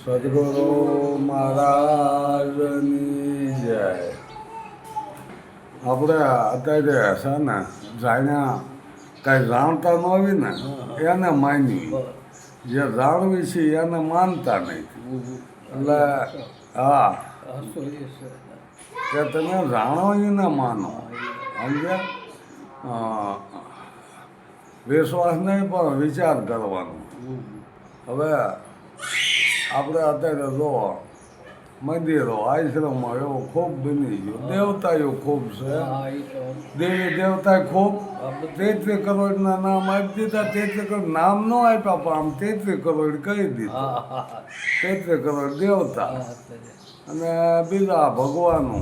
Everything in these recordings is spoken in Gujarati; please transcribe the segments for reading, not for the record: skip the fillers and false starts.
સદગુરુ મહારાજની જય. આપણે અત્યારે છે ને જાણે કાંઈ જાણતા ન હોય ને એને માનવી, જે જાણવી છે એને માનતા નહીં. એટલે હા, કે તમે જાણો એને માનો, સમજ્યા? વિશ્વાસ નહીં પણ વિચાર કરવાનો. હવે આપણે અત્યારે જો મંદિરો આશ્રમો એવું ખૂબ બની ગયું, દેવતાઓ ખૂબ છે, દેવી દેવતા ખૂબ. 33 કરોડના નામ આપી દીધા. 33 કરોડ નામ ન આપ્યા પણ આમ 33 કરોડ કહી દીધું. 33 કરોડ દેવતા અને બીજા ભગવાનો,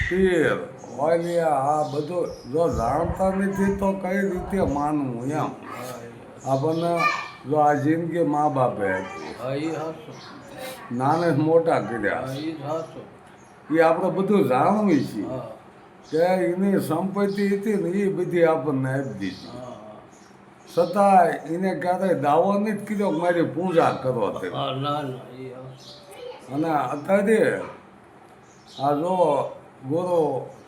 પીર વાલિયા, આ બધું જો જાણતા નથી તો કઈ રીતે માનવું એમ. આપણને જો આ જિંદગી મા બાપે નાને મોટા કર્યા, એ આપણે બધું જાણવી છીએ કે એની સંપત્તિ હતી ને એ બધી આપણને આપી દીધી. છતાં એને ક્યારેય દાવો નથી કર્યો કે મારી પૂજા કરો તે. અને અત્યારે આ જો ગુરુ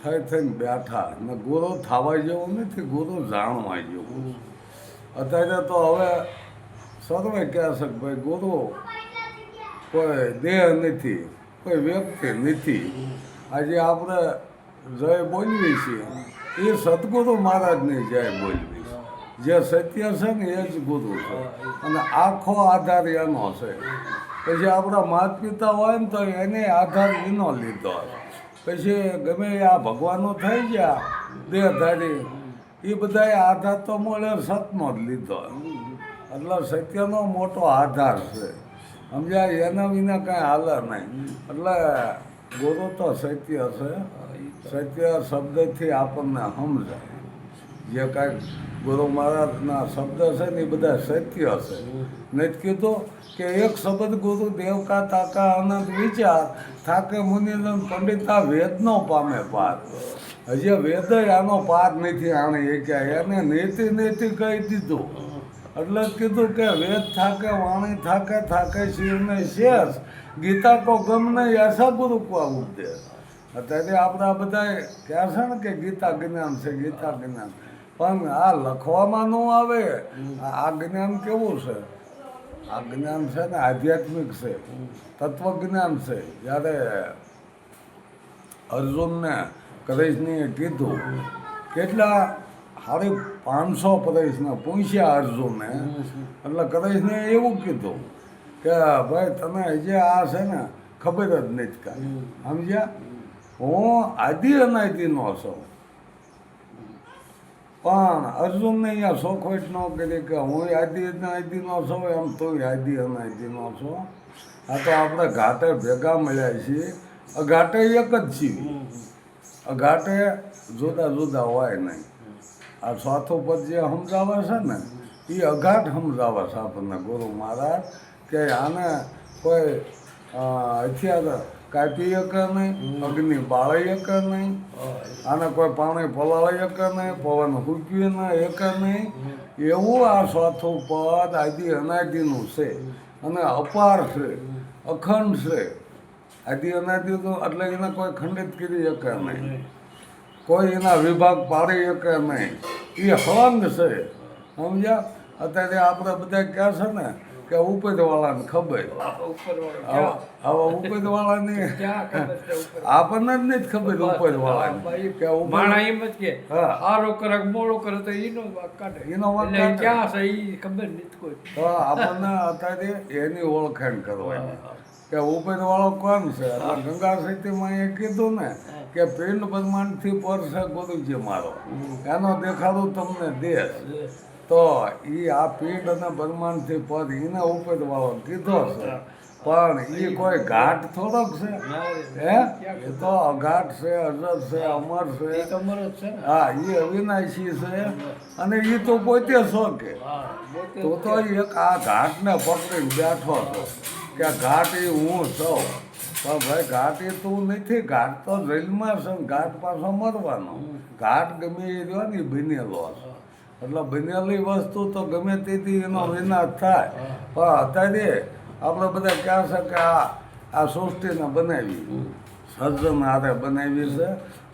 થઈને બેઠા ને ગુરુ થવા જેવું નથી, ગુરુ જાણવા જેવું. અત્યારે તો હવે સર્વે કહે છે કે ભાઈ ગુરુ કોઈ દેહ નથી, કોઈ વ્યક્તિ નથી. આજે આપણે જય બોલવી છીએ એ સદગુરુ મહારાજની જય બોલવી છે. જે સત્ય છે ને એ જ ગુરુ છે અને આખો આધાર એનો છે. પછી આપણા માતા પિતા હોય ને તો એને આધાર એનો લીધો. પછી ગમે આ ભગવાનો થઈ ગયા દેહધારી, એ બધા આધાર તો મળે સતનો જ લીધો. એટલે સત્યનો મોટો આધાર છે, સમજ્યા? એના વિના કાંઈ હાલે નહીં. એટલે ગુરુ તો સત્ય છે. સત્ય શબ્દથી આપણને સમજાય. જે કાંઈ ગુરુ મહારાજના શબ્દ છે ને એ બધા સત્ય છે. નથી કીધું કે એક શબ્દ ગુરુ દેવકા તાકા અનંત વિચાર થાકે મુનિજન પંડિતા વેદનો પામે પાર. હજી વેદ આનો પાર નથી આણે એક્યા. એને નેતિ નેતિ કહી દીધું. એટલે કીધું કે વેદ થાકે વાણી થાકે થાકે શિવને શેષ ગીતા કો ગમ નહીં એસા ગુરુ કો ઉપદેશ. અત્યારે આપણા બધા કહે છે ને કે ગીતા જ્ઞાન છે, ગીતા જ્ઞાન, પણ આ લખવામાં ન આવે. આ જ્ઞાન કેવું છે? આ જ્ઞાન છે ને આધ્યાત્મિક છે, તત્વજ્ઞાન છે. જ્યારે અર્જુનને કૃષ્ણએ કીધું, કેટલા સાડી 500 પ્રશ્ન પૂછ્યા અર્જુને. એટલે કૃષ્ણે એવું કીધું કે ભાઈ તને હજી આ છે ને ખબર જ નથી કાંઈ, સમજ્યા? હું આદિ અનાદિનો છું. પણ અર્જુનને અહીંયા શોખવટ ન કરી કે હું આદિ અનાદિનો છું, એમ તોય આદિ અનાદિનો છું. આ તો આપણે ઘાટે ભેગા મળ્યા છીએ. ઘાટે એક જ છીએ. ઘાટે જુદા જુદા હોય નહીં. આ ચોથું પદ જે સમજાવે છે ને એ અઘાટ સમજાવે છે આપણને ગુરુ મહારાજ, કે આને કોઈ હથિયાર કાપી શકે નહીં, અગ્નિ બાળી શકે નહીં, આને કોઈ પાણી પલાળી શકે નહીં, પવન ફૂંકવી શકે નહીં. એવું આ ચોથું પદ આદિ અનાદિનું છે અને અપાર છે, અખંડ છે. આદિ અનાદિનું એટલે એને કોઈ ખંડિત કરી શકે નહીં, કોઈ એના વિભાગ પાડી શકે નહીં. એ હળંગ છે, સમજ્યા? અત્યારે આપણે બધા કહે છે ને કે ઉપરવાળાને ખબર. હવે ઉપરવાળાની આપણને જ નથી ખબર. ઉપરવાળાને કે એમ જ કે સારો કરે મોડો કરે તો એનો વાંક કાઢે, એનો વાંક ક્યાં છે એ ખબર નથી કોઈ. તો આપણને અત્યારે એની ઓળખાણ કરવાની કે ઉપરવાળો કોણ છે. એટલે ગંગા સતીમાં એ કીધું ને કે પિંડ બ્રહ્માંડથી પર છે ગુરુજી મારો, એનો દેખાડું તમને દેશ. તો એ આ પિંડ અને બ્રહ્માંડથી પર એને ઉપરવાળો કીધો છે. પણ એ કોઈ ઘાટ થોડોક છે? હે, એ તો અઘાટ છે, અજર છે, અમર છે. હા, એ અવિનાશી છે અને એ તો પોતે છો કે તો એક આ ઘાટને પકડીને બેઠો છો કે ઘાટ એ હું છું. પણ ભાઈ ઘાટ એ તું નથી. ઘાટ તો રેલમાં છે, ઘાટ પાછો મરવાનો. ઘાટ ગમે એ રહ્યો ને એ બનેલો છે. એટલે બનેલી વસ્તુ તો ગમે તેથી એનો વિનાશ થાય. પણ અત્યારે આપણે બધા કહે છે કે આ સૃષ્ટિને બનાવી સર્જન હારે બનાવી છે,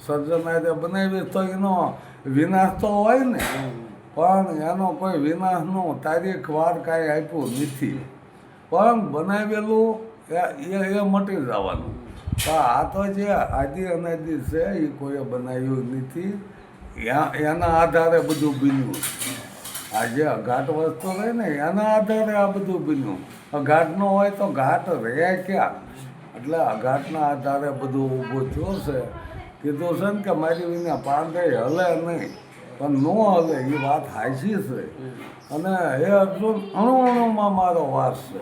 સર્જન હારે બનાવી તો એનો વિનાશ તો હોય ને, પણ એનો કોઈ વિનાશનો તારીખ વાર કાંઈ આપ્યું નથી, પણ બનાવેલું એ મટી જવાનું. તો આ તો જે આદિ અનાદિ છે એ કોઈએ બનાવ્યું નથી, એના આધારે બધું બન્યું. આ જે અઘાટ વસ્તુ રહે ને એના આધારે આ બધું બન્યું. અઘાટ ન હોય તો ઘાટ રહે ક્યાં? એટલે અઘાટના આધારે બધું ઊભું થયું છે. કીધું છે ને કે મારી વિના પાંદે હલે નહીં, પણ ન હલે એ વાત હાચી છે. અને એ અર્જુન અણુ અણુમાં મારો વાસ છે,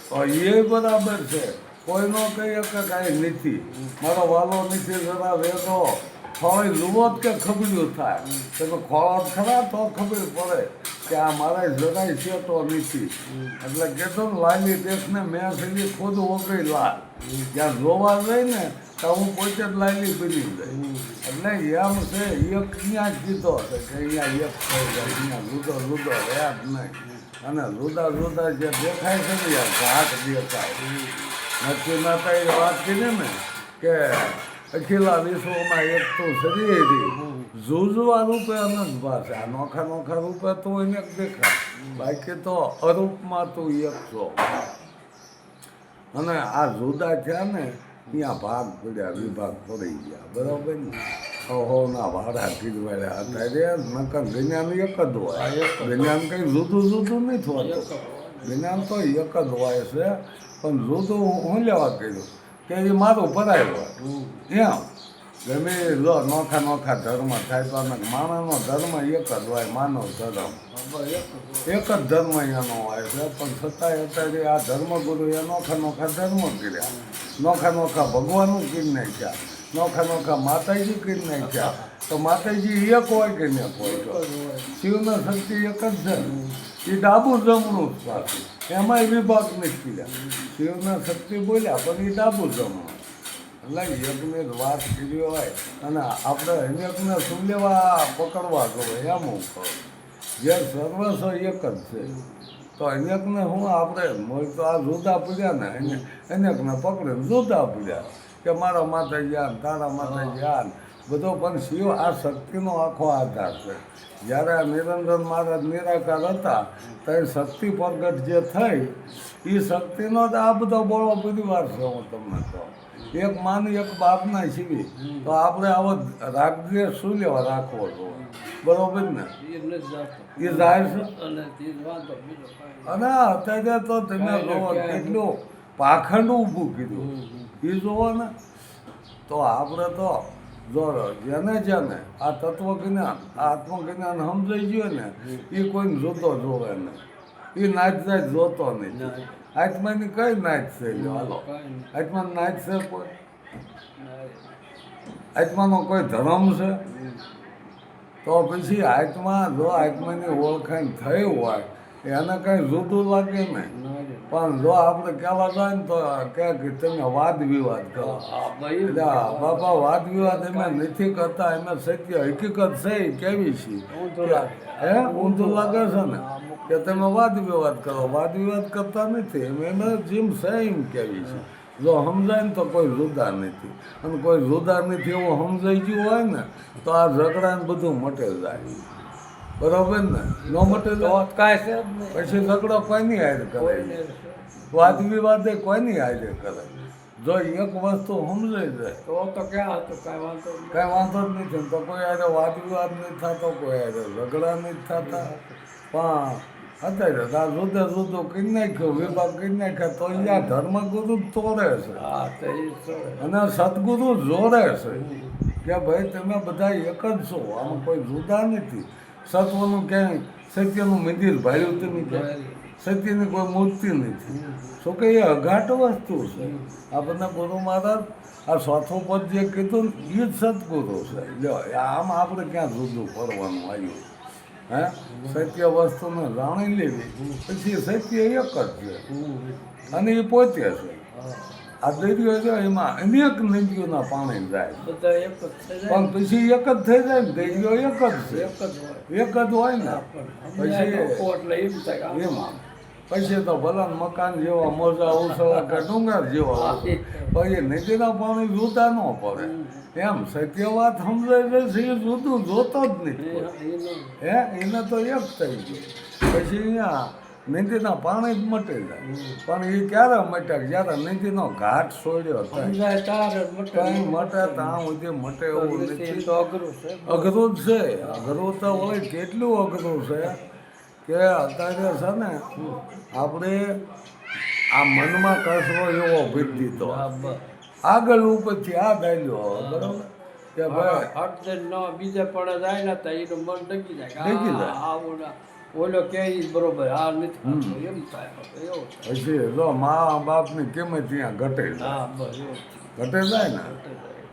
તો એ બરાબર છે. કોઈનો કહી કે કાંઈ નથી, મારો વાલો નથી જરા વેદો ખોળે જુઓ જ કે ખબર્યું થાય. તમે ખોળો ખરા તો ખબર પડે કે આ મારા જરાય છે તો નથી. એટલે કીધું ને લાલી દેશને મેં સુધી ખુદ ઓગળી લાલ, જ્યાં જોવા જાય ને તો હું પોતે જ લાલી બની જાય. એટલે એમ છે એક ત્યાં જ કીધો છે કે અહીંયા એક થઈ જાય, અહીંયા જુદો જુદો રહ્યા જ નહીં. અને જુદા જુદા જે દેખાય છે ને યાર ઘાટ દેખાય. નરસિંહ મહેતાએ વાત કરી ને કે અખિલા વિશ્વમાં એક તો શરીર ઝૂઝવા રૂપે અનંત ભાષે, આ નોખા નોખા રૂપે તો એને દેખાય, બાકી તો અરૂપમાં તું એક છો. અને આ જુદા થયા ને ત્યાં ભાગ પડ્યા, વિભાગ પડી ગયા, બરાબર ને. અહોના વાળા કીધવાડ્યા અત્યારે નકર જ્ઞાન એક જ હોય. જ્ઞાન કંઈ જુદું જુદું નહીં થતું, જ્ઞાન તો એક જ હોય છે, પણ જુદું હું લેવા કર્યું કે એ મારું ભરાય હોય એમ. ગમે લો નોખા નોખા ધર્મ થાય તો માણસનો ધર્મ એક જ હોય, માનવ ધર્મ એક જ ધર્મ એનો હોય છે. પણ છતાંય અત્યારે આ ધર્મગુરુએ નોખા નોખા ધર્મ કર્યા, નોખા નોખા ભગવાનનું કરી નાખ્યા, નોખા નોખા માતાજી કરી નાખ્યા. તો માતાજી એક હોય કે ન હોય? તો શિવના શક્તિ એક જ છે, એ ડાબું જમણું જ પાછું, એમાંય વિભાગ નથી કર્યા. શિવના શક્તિ બોલ્યા પણ એ ડાબું જમણું. એટલે યજ્ઞ વાત કરી હોય અને આપણે યજ્ઞ શું લેવા પકડવા જોઈએ એમ હું કહું. જે સર્વસ્વ એક જ છે, તો અનેકને હું આપણે મોલ તો આ જુદા પડ્યા ને અનેકને પકડીને જુદા પડ્યા કે મારા માતાજી આન તારા માતાજી આન બધો. પણ શિવ આ શક્તિનો આખો આધાર છે. જ્યારે આ નિરંજન મહારાજ નિરાકાર હતા ત્યારે શક્તિ પ્રગટ જે થઈ એ શક્તિનો જ આ બધો બોળો પરિવાર છે. હું તમને કહું, એક માન એક બાપના શિવી તો આપણે આવો રાખજે શું લેવા રાખવો છો, બરોબર ને? એ જાય છે. અને અત્યારે તો તમે જોવો કેટલું પાખંડ ઊભું કીધું એ જોવો ને. તો આપણે તો જો જેને આ તત્વજ્ઞાન આ આત્મજ્ઞાન સમજાઈ ગયું ને એ કોઈને જોતો જોવે નહીં, એ નાચ નાચ જોતો નહીં. આત્માની કઈ નાચ છે? હાલો, આત્માની નાચ છે કોઈ? આત્માનો કોઈ ધર્મ છે? તો પછી આત્મા જો આત્માની ઓળખાણ થઈ હોય એને કંઈ જુદું લાગે નહીં. પણ જો આપણે કહેવા જાય ને તો કે તમે વાદ વિવાદ કરો. બાપા વાદ વિવાદ એમાં નથી કરતા, એમાં સત્ય હકીકત છે કેવી છે હે ઊંધું લાગે છે ને કે તમે વાદ વિવાદ કરો. વાદ વિવાદ કરતા નથી, એને જેમ છે એમ કેવી છે. જો સમજાય ને તો કોઈ જુદા નથી, અને કોઈ જુદા નથી એવું સમજાઈ ગયું હોય ને તો આ ઝઘડા ને બધું મટે જાય, બરોબર ને? ન મટે કાંઈ છે પછી ઝઘડો કોઈની હારે કરે, વાદ વિવાદ કોઈની હારે કરે. જો એક વસ્તુ સમજાઈ જાય તો ક્યાં હતું કાંઈ વાંધો જ નથી. તો કોઈ હારે વાદ વિવાદ નથી થતો, કોઈ હારે ઝઘડા નથી થતા. પણ અત્યારે આ જુદે જુદું કરી નાખ્યું, વિભાગ કરી નાખ્યા તો અહીંયા ધર્મગુરુ તોડે છે અને સદગુરુ જોડે છે કે ભાઈ તમે બધા એક જ છો, આમાં કોઈ જુદા નથી. સત્વનું ક્યાંય સત્યનું મંદિર ભાડ્યું તો નહીં, સત્યની કોઈ મૂર્તિ નથી. શું કે એ અઘાટ વસ્તુ છે. આ બધા ગુરુ મહારાજ આ ચોથું પદ જે કીધું ને એ જ સદગુરુ છે. જો આમ આપણે ક્યાં જુદું પડવાનું આવ્યું? હે સત્ય વસ્તુને જાણી લેવી, પછી સત્ય એક જ છે અને એ પોતે છે. આ દરિયો છે એમાં અનેક નદીઓના પાણી જાય, પણ પછી એક જ થઈ જાય ને. દરિયો એક જ છે, એક જ હોય ને. પછી એમાં પછી તો ભલા મકાન જેવા મોજા ઉછળા કે ડુંગર જેવા ઉછળે. પછી નદીના પાણી જોતા ન પડે એમ સત્ય વાત સમજાય છે એ જુદું જોતો જ નથી હે એને તો એક થઈ ગયું પછી અહીંયા નદીના પાણી જ મટી જાય પણ એ ક્યારે મટે જ્યારે નદીનો ઘાટ છોડ્યો સમજાય તારે મટે કઈ મટે ત્યાં સુધી મટે એવું નથી તો અઘરું છે અઘરું જ છે અઘરું તો હોય કેટલું અઘરું છે કે અત્યારે છે ને આપણે આ મનમાં કસરો એવો ભરી દીધો હા બસ આગળ ઉપરથી આ ગાયલો બરોબર કે ભાઈ અડધે ન બીજે પણ જાય ને તો એનું મન ડગી જાય ડગી જાય. ઓલો કે ઈ બરોબર આ નથી ખાતો. એમ થાય એવું થાય. પછી જો મા બાપની કિંમત ત્યાં ઘટે જાય હા બસ એવું ઘટે જાય ને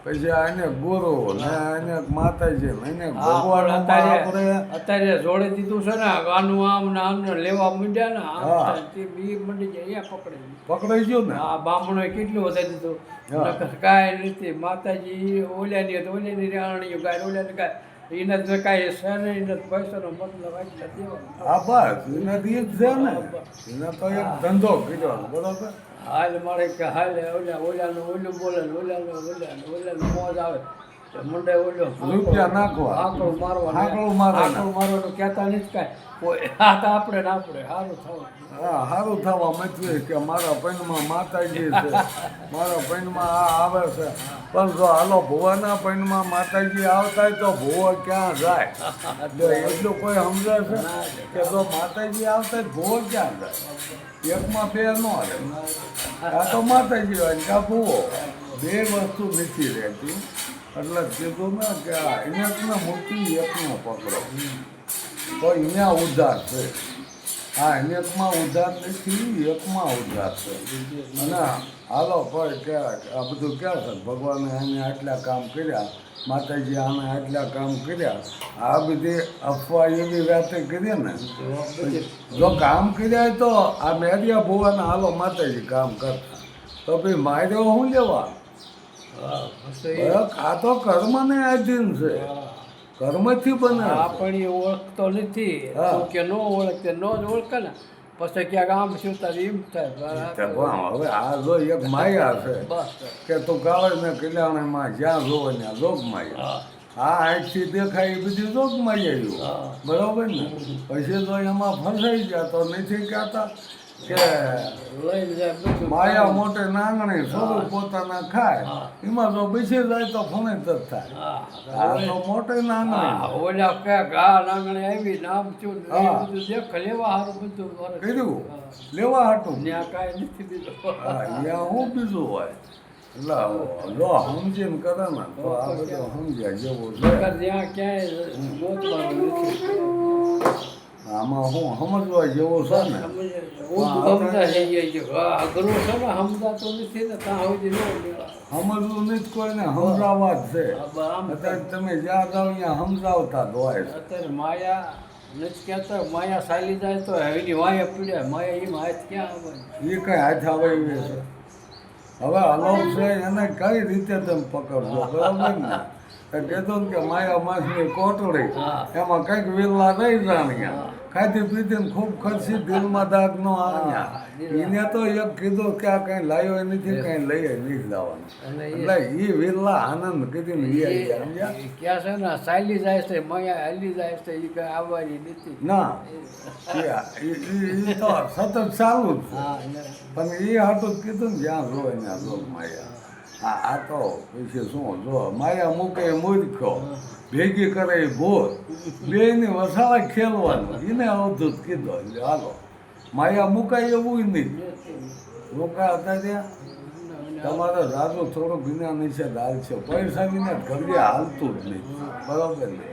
પછી આને ગુરુ ને આને માતાજી ને એને હા, ભગવાન પણ આપણે અત્યારે જોડે દીધું છે ને આનું આમ ને આમને લેવા માંડ્યા ને આમ હા. થાય તે બી મંડી જાય અહીંયા પકડે પકડાઈ ગયું ને આ બામણોએ કેટલું વધારી દીધું હા. નકર કાંઈ નથી માતાજી ઓલ્યાની હતી ઓલ્યાની રાણીઓ ગાય ઓલ્યાની ગાય એને તો કાંઈ છે નહીં એને તો પૈસાનો મતલબ આટલા દેવાનો આ બસ એનાથી જ છે ને એને તો એક ધંધો કર્યો બરોબર હાલ મારે કે હાલ ઓલાનું ઓલું બોલે ને ઓલાનું મોજ આવે તો મંડે ઓલો રૂપિયા નાખવા. આંકડું મારવા આંકડું મારવાના. આંકડું મારવાનું કહેતા નથી કાંઈ કોઈ આ તો આપણે ને આપણે સારું થવું હા સારું થવા મચ્યું કે મારા પૈનમાં માતાજી છે મારા પૈનમાં આ આવે છે પણ જો હાલો ભુવાના પૈનમાં માતાજી આવતા હોય તો ભુવો ક્યાં જાય જો એટલું કોઈ સમજે છે કે જો માતાજી આવતા હોય ભુવો ક્યાં જાય એકમાં બે ન રહે આ તો માતાજી હોય ને કાં ભુવો બે વસ્તુ નથી રહેતી એટલે કીધું ને કે આ એકને મૂકી એકનો પકડો તો અહીંયા ઉધાર છે હા એકમાં ઉધાર નથી એકમાં ઉધાર છે અને હાલો ભાઈ કે આ બધું ક્યાં છે ભગવાને આને આટલા કામ કર્યા માતાજી આને આટલા કામ કર્યા આ બધી અફવા એવી વાતે કરીએ ને જો કામ કર્યા હોય તો આ મેરિયા ભુવાના હાલો માતાજી કામ કરતા તો ભાઈ માર્યો શું લેવા હા બસ એ આ તો કર્મને આધીન છે કર્મથી બને છે. આપણી ઓળખતો નથી હા. તો કે ન ઓળખતે ન જ ઓળખે ને પછી ક્યાંક આમ શું તારે એમ થાય તે પણ હવે આ જો એક માયા છે બસ કે તું કાળે ને કલ્યાણમાં જ્યાં જોવો ત્યાં જોગ માયા આ આંખથી દેખાય એ બધી જોગ માયા હા. બરોબર ને પછી તો એમાં ફસાઈ ગયા તો નથી કહેતા કે લઈને જાય બધું માયા મોટે નાંગણે સ્વરૂપ પોતાના ખાય હા. એમાં જો બેસી જાય તો ફણે જ થાય હા આ તો મોટે હા, નાંગણે ઓલા ક્યાંક આ નાંગણે આવી નામ શું એ હા. બધું દેખ લેવા સારું બધું વરસ. કર્યું હા. લેવા હાટું ત્યાં કાંઈ નથી દીધું હા અહીંયા હું બીજું હોય એટલે જો સમજીને કરે ને તો આ બધું સમજ્યા જેવું છે નકર ત્યાં ક્યાંય ગોતવાનું નથી આમાં હું સમજવા જેવું છે ને સમજા જઈએ છીએ અઘરું છે ને સમજાતો નથી ને ત્યાં સુધી ન મેળા. સમજવું નથી કોઈને સમજાવવા જ છે આમ અત્યારે તમે જ્યાં જાઓ ત્યાં સમજાવતા જ હોય છે અત્યારે માયા નથી કહેતા માયા ચાલી જાય તો એની વાયા પીડ્યા માયા એમાં હાથ ક્યાં આવવાની એ કઈ હાથ આવે એવી છે હવે અલોપ છે એને કઈ રીતે તમે પકડજો બરાબર ને તો કહેતો ને કે માયા માછલી કોટડી હા. એમાં કંઈક વિરલા રહી જાણ્યા ખાધી પીધીને ખૂબ ખર્ચી દિલમાં દાગ નો આવ્યા હા, એને તો એક કીધું કે આ કંઈ લાવ્યો નથી કંઈ લઈ નહીં જવાનું અને એ- એટલે એ વિરલા આનંદ કીધી ને એ આવી ગયા, સમજ્યા? ક્યાં છે ને ચાલી જાય છે માયા હાલી જાય છે એ કઈ આવવાની નથી ના એ તો સતત ચાલુ જ છે હા ને. પણ એ હાટું જ કીધું ને જ્યાં જોવે ત્યાં જો માયા આ તો પછી શું જો માયા મૂકે એ મૂર્ખો ભેગી કરે એ ભૂત બેયની વસાળે ખેલવાનું એને અવધૂત કીધો એટલે હાલો માયા મુકાય એવું નહીં રોકા હતા ત્યાં તમારે રાજુ થોડું જ્ઞાન છે દાલ છે પૈસા વિના ઘરે હાલતું જ નહીં બરોબર ને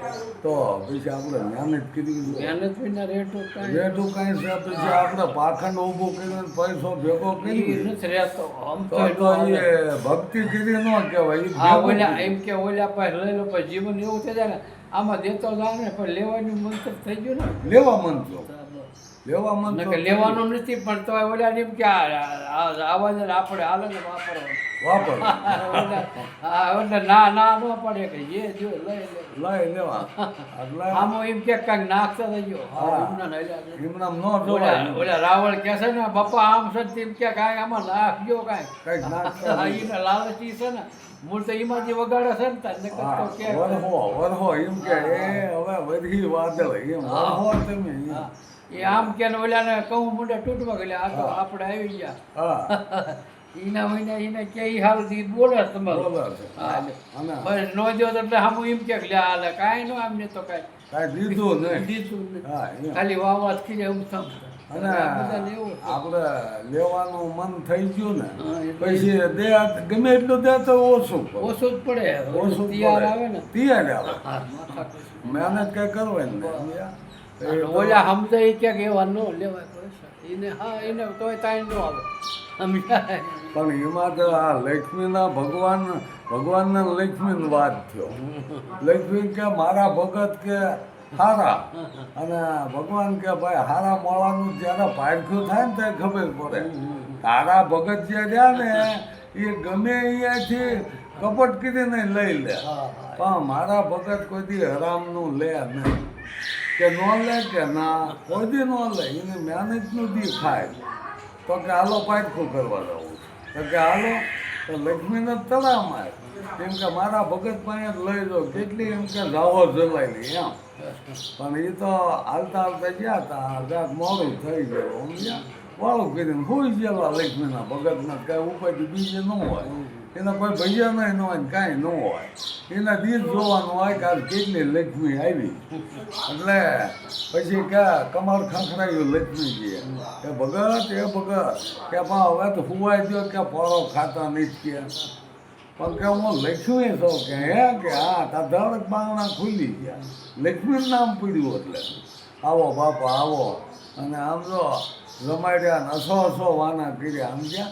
તો પછી આપણે જ્ઞાન જ કીધું મહેનત વિના રેટો કાંઈ રેટું કાંઈ છે પછી આપણે પાખંડ ઊભું કરીને પૈસો ભેગો ઈ કરી નથી રહેતો આમ તો તો તો એ ભક્તિ કરી ન કહેવાય એ હા ભેગું ઓલા કરી. એમ કે ઓલા પાસે લઈ લો પછી જીવન એવું થઈ જાય ને આમાં દેતો જાય ને પણ લેવાનું મંતર થઈ ગયું ને લેવા મંત્રો લેવામાં તો નકર લેવાનું નથી પણ તો ઓલા એમ કે આવા જ આપણે હાલે ને વાપરવાનું વાપર એટલે ના ના ન પડે કે જે જો લઈ લે લઈ લેવા એટલે આમાં એમ કે કાંઈક નાખતા થઈ ગયો હા. એમનામ ન જોવાય ઓલા રાવળ કે છે ને પપ્પા આમ છે ને તેમ કે કાંઈ આમાં નાખજો કાંઈ કંઈક નાખતા એને લાલચી છે ને મૂળ તો એમાંથી વગાડે છે ને તાર નકર તો કે વરહો એમ કે એ હવે વધી વાદળ એમ વરહો તમે એમ. હા. એ આમ કે ને ઓલાને કહું મુંડા તૂટવા ગયેલા આ તો આપણે આવી ગયા હા એના હોય એને કે ઈ હાલ દી બોલે છે તમારું બોલે છે. હા અને બસ નો જો તો એટલે હામું એમ કે લે હાલે કાંઈ નો આમને તો કાંઈ કાંઈ દીધું નહીં દીધું નહીં. હા એમ. ખાલી વાવા જ ખીલે એમ થમ અને બધાને એવું છે. આપણે લેવાનું મન થઈ ગયું ને હા, એટલે પછી દે ગમે એટલું દે તો ઓછું પડે. ઓછું જ પડે ઓછું તૈયાર પડે. આવે ને તૈયાર આવે હા, માથાકૂટ. મહેનત કઈ કરવાની નહીં સમજ્યા? એ તો- ઓલા સમજાય ઈ ક્યાંક એવા ન લેવાય પૈસા એને હા એને તોય તાઈ ન આવે સમજાય પણ એમાં તો આ લક્ષ્મીના ભગવાનના લક્ષ્મીનો વાત થયો લક્ષ્મી કે મારા ભગત કે હારા અને ભગવાન કે ભાઈ હારા મળવાનું જ્યારે પારખ્યું થાય ને ત્યારે ખબર પડે તારા ભગત જે રહ્યા ને એ ગમે અહીંયાથી કપટ કરીને લઈ લે પણ મારા ભગત કોઈ દી હરામનું લે નહીં કે ન લે કે ના કોઈ દી ન લે એને મહેનતનું દી ખાય તો કે હાલો પારખું કરવા જવું તો કે હાલો તો લક્ષ્મીને તળાવમાં એમ કે મારા ભગત પાસે જ લઈ જાઓ કેટલી એમ કે જાવો જલાયેલી એમ પણ એ તો હાલતા હાલતા ગયા હતા રાત મોડું થઈ ગયું સમજ્યા વાળું કરીને હોઈ ગયેલા લક્ષ્મીના ભગતના કાંઈ ઉપાયથી બીજે ન હોય એના કોઈ ભૈયા ન હોય ને કાંઈ ન હોય એના દીધ જોવાનું હોય કે આ કેટલી લક્ષ્મી આવી એટલે પછી કે કમર ખંખરાયું લક્ષ્મીજીએ કે ભગત એ ભગત કે પણ હવે તો હુવાઈ ગયો કે પરો ખાતા નહીં કે પણ કે હું લક્ષ્મી છું કે હે કે હા તા ધડક બાંગણા ખુલી ગયા લક્ષ્મીનું નામ પડ્યું એટલે આવો બાપા આવો અને આમ જો રમાડ્યા ને અસો વાના કર્યા આમ ગયા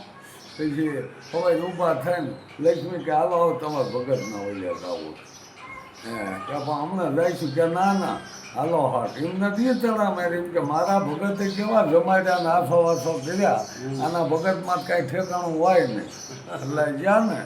પછી હવે ઊભા થઈને લક્ષ્મી કે હાલો હવે તમારે ભગતના ઓલિયા ગાવું કે પણ હમણાં જઈશું કે ના ના હાલો હટ એમ નથી તળામાં એમ કે મારા ભગતે કેવા જમાડ્યા ને આસો કર્યા આના ભગતમાં કાંઈ ઠેકાણું હોય નહીં એટલે જ્યાં ને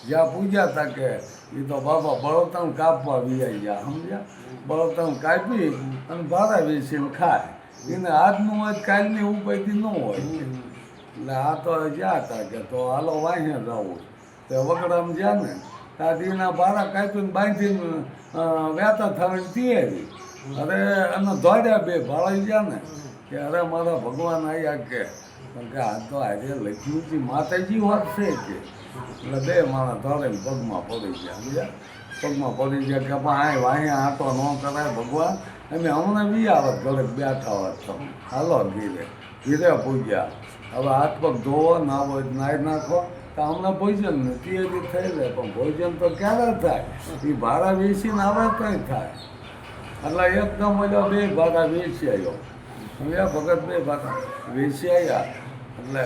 જ્યાં પૂજ્યા હતા કે એ તો બાબા બળતણ કાપવા વિયાઈ ગયા સમજ્યા બળતણ કાપી અને ભાડા વેચીને ખાય એને આજનું હોય કાલની ઉપાયથી ન હોય એટલે આ તો જ્યાં હતા કે તો હાલો વાંહ્યા જવું તે વગડામ જ્યાં ને ત્યાંથી ભાડા કાપીને બાંધીને વ્યાતા થવાની તૈયારી અરે અને દોડ્યા બે ભાળાઈ ગયા ને કે અરે મારા ભગવાન આવ્યા કે પણ કે આ તો આજે લક્ષ્મીજી માતાજી વાત છે કે એટલે બે માણસ ધોળીને પગમાં પડી ગયા સમજ્યા પગમાં પડી ગયા કે પણ આ વાંહ્યા આટો ન કરાય ભગવાન અમે હમણાં બી આવત ઘરે બેઠા હોત તો હાલો ધીરે પૂજ્યા હવે હાથ પગ ધોવો નાવો નાહી નાખો તો હમણાં ભોજન નથી હજી થઈ જાય પણ ભોજન તો ક્યારે થાય એ ભાડા વેચીને આવે તોય થાય એટલે એકદમ ઓલા બે ભાડા વેચી આવ્યો સમજ્યા ભગત બે ભાડા વેચી આવ્યા એટલે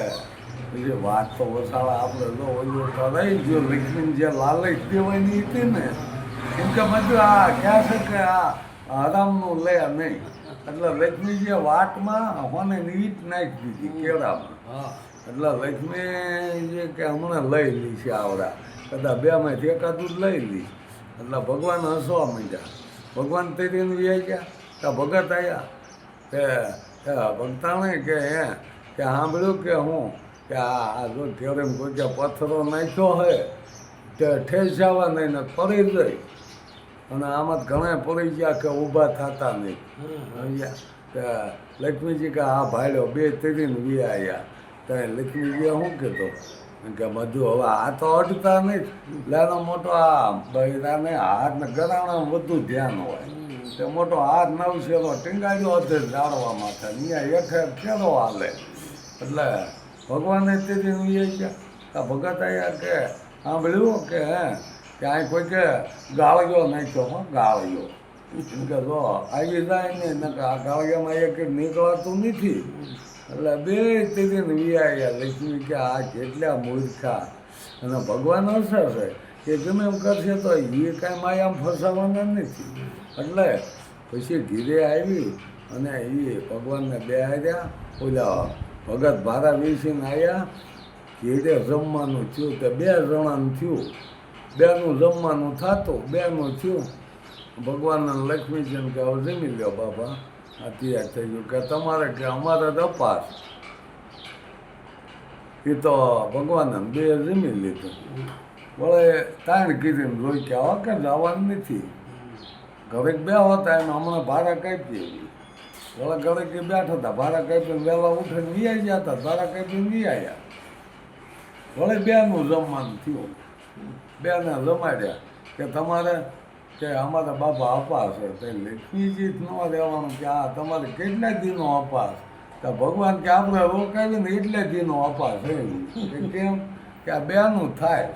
બીજી વાત તો વસાળા આપણે જો ઓલું તો રહી ગયો લક્ષ્મી જે લાલચ દેવાની હતી ને એમ કે બધું આ ક્યાં છે કે આ આરામનું લે નહીં એટલે લક્ષ્મીજીએ વાટમાં હોને ઈટ નાખી દીધી કેળામાં એટલે લક્ષ્મીજી કે હમણાં લઈ લી છે આવડા કદાચ બેમાંથી એકાદું જ લઈ લી એટલે ભગવાન હસવા માંડ્યા ભગવાન તેરીને વ્યાઈ ગયા કે ભગત આવ્યા કે ભગતાણે કે હે કે સાંભળ્યું કે હું કે આ જો કેળેમ કોઈ કે પથ્થરો નાખ્યો હોય તે ઠેસ જવા નહીં ને પડી જાય અને આમાં ઘણા પડી ગયા કે ઊભા થતા નહીં સમજ્યા કે લક્ષ્મીજી કે હા ભાડ્યો બે તેરીને વી આવ્યા તો લક્ષ્મીજીએ શું કીધું કે બધું હવે આ તો અડતા નહીં લેનો મોટો આ બૈરાને હાથને ગરાણામાં વધુ ધ્યાન હોય તે મોટો હાથ નવશેરો ટીંગાડ્યો હતો જાળવામાં થાય ત્યાં હેઠે કેળો હાલે એટલે ભગવાને તેથી વી ગયા આ ભગત આવ્યા કે સાંભળ્યું કે હે કે આ કોઈ કે ગાળ્યો નાખ્યો હો ગાળ્યો એમ કે જો આવી જાય ને આ ગાળિયામાં એક નીકળાતું નથી એટલે બે તેથી વિયા લક્ષ્મી કે આ કેટલા મૂર્ખા અને ભગવાન હશે છે કે ગમે એમ કરશે તો એ કાંઈ માયામાં ફસાવાના નથી એટલે પછી ધીરે આવી અને એ ભગવાનને બે આવ્યા ઓલા ભગત ભારા વેચીને આવ્યા ઘેરે જમવાનું થયું તે 2 જણાનું થયું, બેનું જમવાનું થતું, બેનું થયું. ભગવાનને લક્ષ્મીજીને કે હવે જમી લ્યો બાપા, આ તૈયાર થઈ ગયું. કે તમારે કે અમારે તો અપાસ. એ તો ભગવાનને 2 જમી લીધું. વળે તાણ કીધું જોઈ કે આવા કે જવાનું નથી, ઘરે બે હતા એને હમણાં ભાડા કાપી. વળે ઘરે કે બેઠા હતા, ભાડા કાપીને વહેલા ઉઠીને વી ગયા હતા, ભાડા કાપીને વી આવ્યા. વળે બેનું જમવાનું થયું, બેને જમાડ્યા કે તમારે કે અમારા બાપા અપાસ છે. તે લક્ષ્મીજી જ ન રહેવાનું કે આ તમારે કેટલા દીનો અપાસ? તો ભગવાન કે આપણે રોકાવી ને એટલે દીનો અપાસ કે કેમ કે આ બેનું થાય,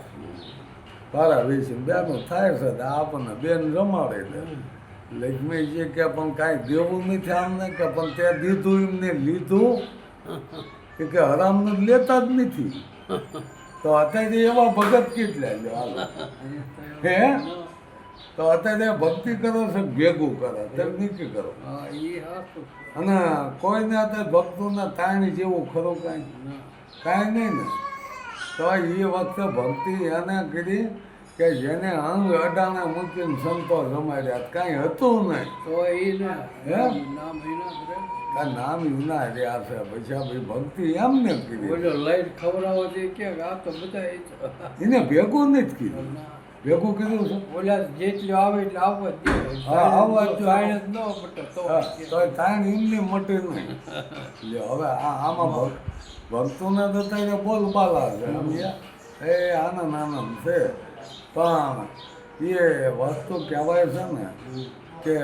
ભાડા વેચીને બેનું થાય છે, તો આપણને બેન જમાડે છે. લક્ષ્મીજી કે પણ કાંઈ દેવું નથી આમને, કે પણ તે દીધું એમને લીધું કે હરામનું લેતા જ નથી. તો અત્યારે એવા ભગત કેટલા લ્યો હાલો હે? તો અત્યારે ભક્તિ કરો છો ભેગું કરે તેમ નીકળી કરો. હા એ હાચું. અને કોઈને અત્યારે ભક્તોના તાણી જેવું ખરું કાંઈ નહીં ને. તો એ વખતે ભક્તિ એને કરી કે જેને અંગ અડાણે મૂકીને સંતો રમાડ્યા, કાંઈ હતું નહીં. તો એ ને હે? નામ એના કરે. આ નામ વિના રહ્યા છે, પછી આ ભાઈ ભક્તિ એમને કરી, બોલો લાઈટ ખવડાવો છે કે આ તો બધા એ જ. એને ભેગું નથી કીધું. ભેગું કીધું છે ઓલા જેટલું આવે એટલે આવવા જ દે. હા, આવવા જ દે. સાઈન જ ન પટે તો તો તાણ એમની મોટી નહીં. લ્યો હવે આમાં ભક્તોને તો ત્યારે બોલબાલા છે સમજ્યા, એ આનંદ આનંદ છે. પણ એ વસ્તુ કહેવાય છે ને કે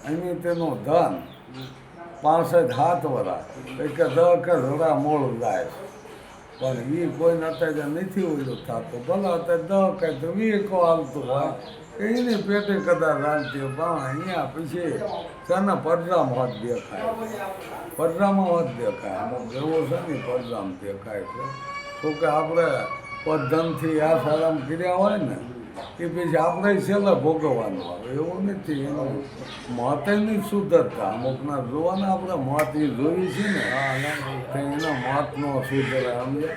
અહીં તેનું ધન 65 વર્ષ કે 10 કે જોડા મોડું જાય, પણ એ કોઈને અત્યારે નથી ઓલું થતું. ભલે અત્યારે 10 કે 20 હાલતું હોય એની પેટે કદાચ હાલતી હોય, પણ અહીંયા પછી શાના પડદામાં હોત દેખાય, પડદામાં હોત દેખાય. અમુક એવો છે ને પડદામાં દેખાય છે. તો કે આપણે પદ્ધનથી આ સારામ કર્યા હોય ને એ પછી આપણે છેલ્લે ભોગવવાનું આવે એવું નથી. એનું મત નહીં સુધરતા. અમુકના જોવાના આપણે મત એ જોઈ છે ને તો એના મતનો સુધરે સમજે.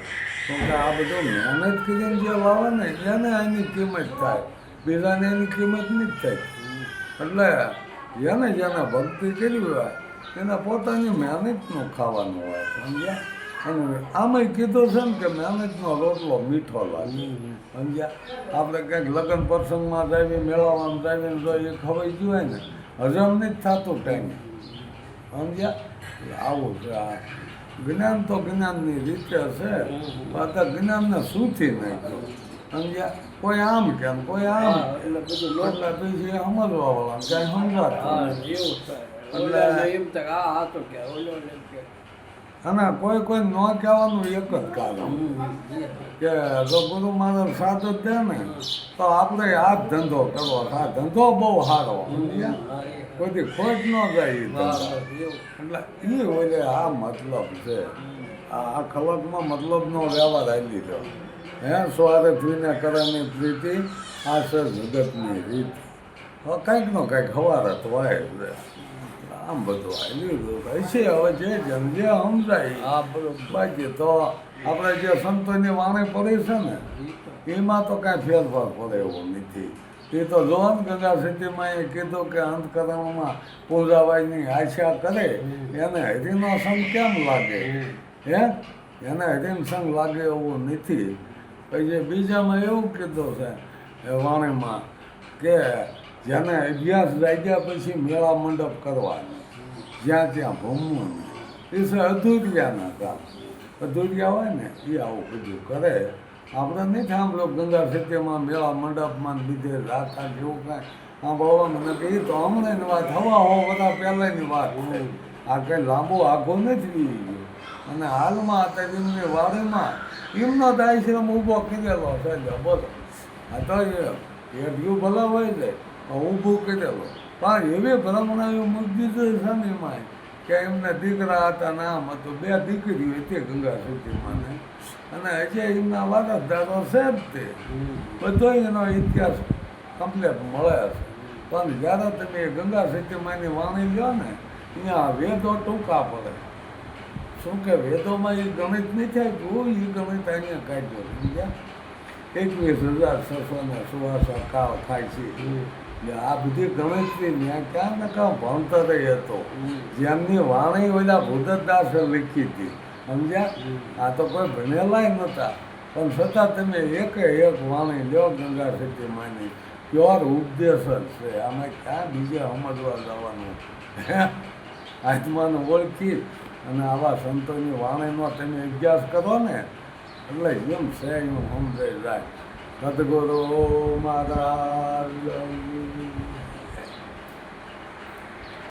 તો કે આ બધું મહેનત કરીને જે લાવે ને એને એની કિંમત થાય, બીજાને એની કિંમત નહીં થાય. એટલે જેને જેને ભક્તિ કરી હોય એને પોતાની મહેનતનું ખાવાનું હોય સમજ્યા. અને આમાંય કીધું છે ને કે મહેનતનો રોટલો મીઠો લાગે સમજ્યા. આપણે કંઈક લગ્ન પ્રસંગમાં જઈએ, મેળામાં જઈએ જો એ ખવાઈ ગયું હોય ને હજમ નથી થતું ટાઈમે સમજ્યા. આવું છે આ જ્ઞાન. તો જ્ઞાનની રીતે છે, અત્યારે જ્ઞાનને સુથી નાખ્યું સમજ્યા. કોઈ આમ કેમ કોઈ આમ, એટલે બધું એટલે પછી સમજવાવાળા કાંઈ સમજાતું હા નથી. જેવું થાય. ઓલા એમ થાય કે આ તો કે ઓલો એમ કે. અને કોઈ ન કહેવાનું એક જ કારણ કે જો ગુરુ મહારાજ સાથ જ દે ને તો આપણે આ ધંધો કરવો. આ ધંધો બહુ સારો સમજ્યા, કોઈથી ખોટ ન જાય એ ધંધો. એટલે એ ઓલે આ મતલબ છે. આ ખલકમાં મતલબનો વ્યવહાર આવી લીધો હે. સ્વારે થઈને કરાની પ્રીતિ આ છે જગતની રીત. હવે કંઈક નો કંઈક હવારત હોય છે. આમ બધું આવી લીધું છે. હવે જે જેમ જે સમજાય હા બરોબર. બાકી તો આપણે જે સંતોની વાણી પડી છે ને એમાં તો કાંઈ ફેરફાર પડે એવું નથી. એ તો જોન ગંગા સિટીમાં એ કીધું કે અંતકરણમાં પૂજાવાયની આશા કરે એને હરિનો સંગ કેમ લાગે હે? એને હરિનો સંગ લાગે એવું નથી. પછી બીજામાં એવું કીધું છે એ વાણીમાં કે જેને અભ્યાસ જાગ્યા પછી મેળા મંડપ કરવાનો, જ્યાં ત્યાં ભમવું એ છે અધૂરિયાના કામ. અધૂરિયા હોય ને એ આવું બધું કરે. આપણે નહીં સાંભળ્યો ગંગા સિટીમાં મેળા મંડપમાં બીજે રાખા જેવું કાંઈ સાંભળવાનું નથી. એ તો હમણાંની વાત, હવા બધા પહેલાંની વાત છે. આ કંઈ લાંબુ આઘું નથી. અને હાલમાં અત્યારે એમની વાડીમાં એમનો જ આશ્રમ ઊભો કરેલો છે. બોલો આ તો એ વ્યૂ ભલા હોય છે ઊભું કરેલો, પણ એવી ભ્રમણાઓ મૂકી દીધું છે ને એમાં કે એમને દીકરા હતા ને આમ હતું. 2 દીકરીઓ હતી ગંગા સિટીમાં ને, અને હજી એમના વારસદારો છે જ તે. બધો એનો ઇતિહાસ કમ્પ્લેટ મળે છે. પણ જ્યારે તમે ગંગા સિટીમાંની વાણી લ્યો ને અહીંયા વેદો ટૂંકા પડે. શું કે વેદોમાં એ ગણિત નહીં થાય, જો એ ગણિત અહીંયા કાઢ્યો સમજ્યા. 21,616 કાળ થાય છે. એટલે આ બધી ગણિતની ત્યાં ક્યાં ને ક્યાં ભણતર હતો. જેમની વાણી ઓલા ભૂદતદાસે લીખી હતી સમજ્યા. આ તો કોઈ ભણેલાય નહોતા, પણ છતાં તમે એક વાણી લ્યો ગંગા સતી માની, પ્યોર ઉપદેશ જ છે. આમાં ક્યાં બીજે સમજવા જવાનું. આત્માને ઓળખી અને આવા સંતોની વાણીનો તમે અભ્યાસ કરો ને એટલે એમ છે એમ સમજાઈ જાય. સદગુરુ મહારાજ